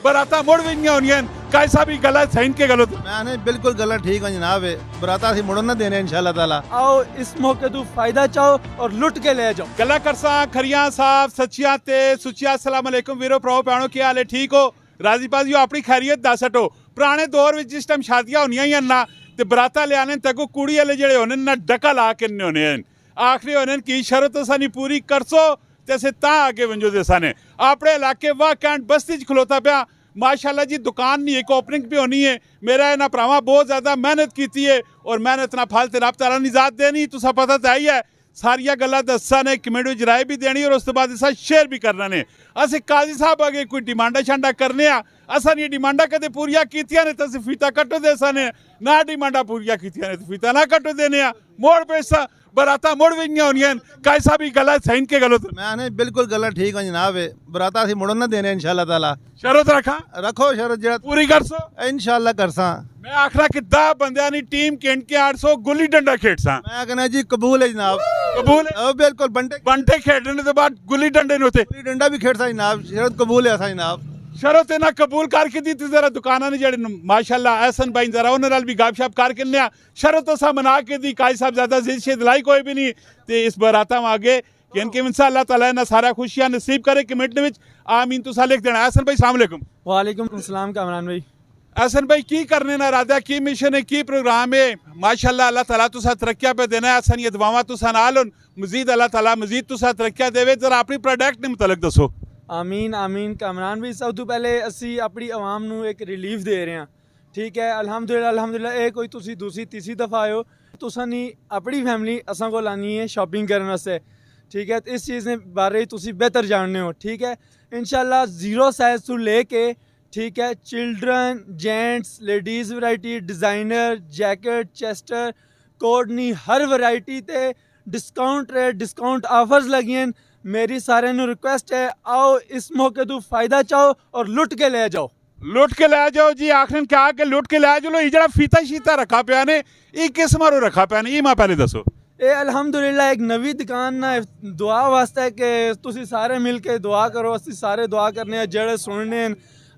बराता मुड़ भी नहीं होनी कैसा भी गलत सही के गलत मैंने बिल्कुल गलत ठीक है जनाब बराता असीं मुड़न ना देने इंशाअल्लाह ताला। आओ इस मौके तू फायदा चाहो और लुट के ले जाओ। गला करसा खरियां साहब सच्चियां ते सुचिया अस्सलाम वालेकुम वीरो भराओ भैणो की हाल है ठीक हो राजी बाजी हो अपनी खैरियत दस हटो। पुराने दौर में जिस टाइम शादियां होनियां ही ना ते बराता ले आने तक कुड़ी वाले जेड़े होने ना डका ला के होने आखिरी होने की शरत सानी पूरी करसो ते असें तां आगे वंजो दे साने अपने इलाके वाह कैंट बस्ती च खलोता पिया माशाल्लाह जी दुकान नहीं एक ओपनिंग भी होनी है मेरा इन्हां भरावां बहुत ज़्यादा मेहनत की है और मेहनत ना फल ते रब ताला ने ज़ात देनी तुसां पता तो है ही है सारिया गल्लां दस्सा ने कमेंट विच राय भी देनी और उस तो बाद इसा शेयर भी करना ने असीं काजी साहब अगे कोई डिमांडा शांडा करने आ असां नी डिमांडा कदे पूरियां कीतियां ने तो असीं फीता कट्टो दे साने ना डिमांडा पूरियां कीतियां ने तो फीता ना कट्टो देने आ मोड़ पैसा बराता मुड़ भी नहीं होनी कैसा भी गलत सही के गलत मैंने बिल्कुल गलत ठीक है जनाब बराता असीं मुड़न ना देने इंशाअल्लाह ताला। शरत रखा रखो शरत जरा पूरी कर सो इंशाअल्लाह करसा। मैं आखना कि 10 बंदियां नी टीम केंट के 800 गुल्ली डंडा खेडसा मैं कहना जी कबूल है जनाब कबूल है बिल्कुल बंटे खेडने तो बाद गुल्ली डंडे ने होते गुल्ली डंडा भी खेड़ सा जनाब शरत कबूल है असा जनाब। शरत ना कबूल करके दी जरा दुकाना ने जेड़े माशाल्लाह एहसन भाई जरा उन्हां नाल भी गपशप करके लिया शरत तो सा मना के दी काजी साहब ज्यादा जिद शिद लाई कोई भी नहीं ते इस बराता में आगे कि इनके इंशाअल्लाह ताला ना सारा खुशियां नसीब करे कमेंट में आमीन तुसा लिख देना। एहसन भाई अस्सलाम वालेकुम। वालेकुम अस्सलाम कामरान भाई। एहसन भाई की करने ना राधा की मिशन है की प्रोग्राम है माशाल्लाह अल्लाह ताला तुसा तरक्कियां पे देना एहसन ये दुआवां तुसा नाल मजीद अल्लाह ताला मजीद तुसा तरक्कियां देवे जरा अपनी प्रोडक्ट ने मुतलक दसो। आमीन आमीन कामरान भाई सब तो पहले असी अपनी आवाम नू एक रिलीफ दे रहे हैं ठीक है अल्हम्दुलिल्लाह ये कोई तुसी दूसरी तीसरी दफ़ा आयो तुसा नी अपनी फैमिली असां को लानी है शॉपिंग करने वास्ते ठीक है इस चीज़ ने बारे तुसी बेहतर जानने हो ठीक है इंशाल्लाह जीरो साइज तो लेके ठीक है children gents ladies variety designer jacket chester coat नी हर वैरायटी ते डिस्काउंट रेट डिस्काउंट ऑफर्स लगी हैं मेरी सारे नु रिक्वेस्ट है आओ इस मौके तो फायदा चाहो और लुट के ले जाओ। लुट के ले जाओ जी आखिर क्या के लुट के ले जाओ ये जरा फीता शीता रखा पिया ने ये किस मारो रखा पिया ने ये मां पहले दसो। ये अल्हम्दुलिल्लाह एक नवी दुकान ना दुआ वास्ते है कि तुसी सारे मिल के दुआ करो असी सारे दुआ करने जेड़े सुनने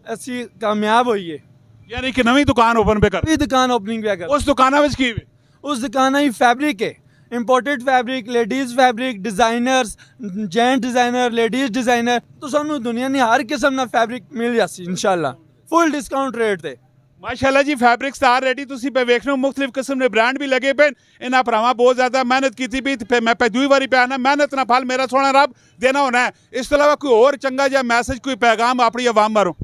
असी कामयाब होइए यानी कि नवी दुकान ओपन पे कर नवी दुकान ओपनिंग पे कर उस दुकाना विच की उस दुकान ही फैब्रिक है imported fabric ladies fabric designers gent designer ladies designer तो सानू दुनिया ने हर किस्म ना फैब्रिक मिल जासी इंशाल्लाह फुल डिस्काउंट रेट ते माशाल्लाह जी फैब्रिक्स तार रेडी तुसी पे वेखने मुख्तलिफ किस्म के ब्रांड भी लगे पे इन्हां भरावां बहुत ज़्यादा मेहनत की थी भी मैं पे दूई बारी पे आना मेहनत ना फल मेरा सोना रब देना होना है। इस तो अलावा कोई और चंगा जा मैसेज कोई पैगाम अपनी आवाम मारो।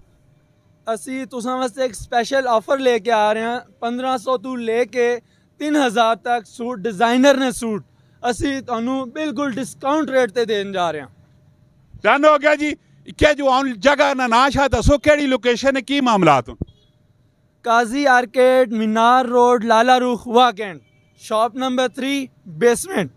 असी तुसां वास्ते एक स्पेशल ऑफर लेके आ रहे हैं 1500 तो लेके 3000 तक सूट डिज़ाइनर ने सूट असी तुहानू बिल्कुल डिस्काउंट रेट ते देन जा रहे हैं। डन हो गया जी क्या जो आन जगह ना नाश है दसो केड़ी लोकेशन है की मामलात काजी आर्केड मीनार रोड लाला रुख वाकैंड शॉप नंबर 3 बेसमेंट।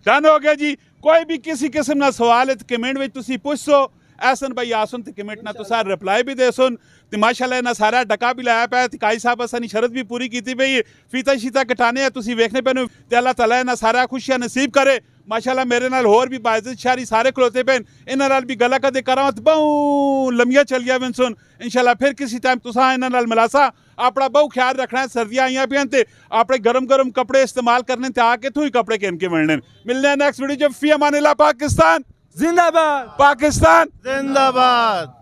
डन हो गया जी कोई भी किसी किस्म ना सवाल है तो कमेंट में तुसी पूछो एहसन भाई आसन ते कमेंट ना तो सार रिप्लाई भी दे सुन ते माशाल्लाह ना सारा डका भी लाया पाया काई साहब असानी शरत भी पूरी की पई फीता शीता कटाने है तुसी वेखने पे ते अल्लाह ताला ना सारा खुशियां नसीब करे माशाल्लाह मेरे नाल होर भी बाइज़त शारी सारे खलोते पे इन्हां नाल भी गला कदे करां ते बहु लम्बियां चलिया वन सुन इंशाल्लाह फिर किसी टाइम तुसा इन्हां नाल मिलासा अपना बहु ख्याल रखना है सर्दियां आईयां पियां ते अपने गरम गरम कपड़े इस्तेमाल करने ते आके तू ही कपड़े केन के मिलने मिलने हैं नेक्स्ट वीडियो जब फी अमानिल्लाह पाकिस्तान जिंदाबाद पाकिस्तान जिंदाबाद।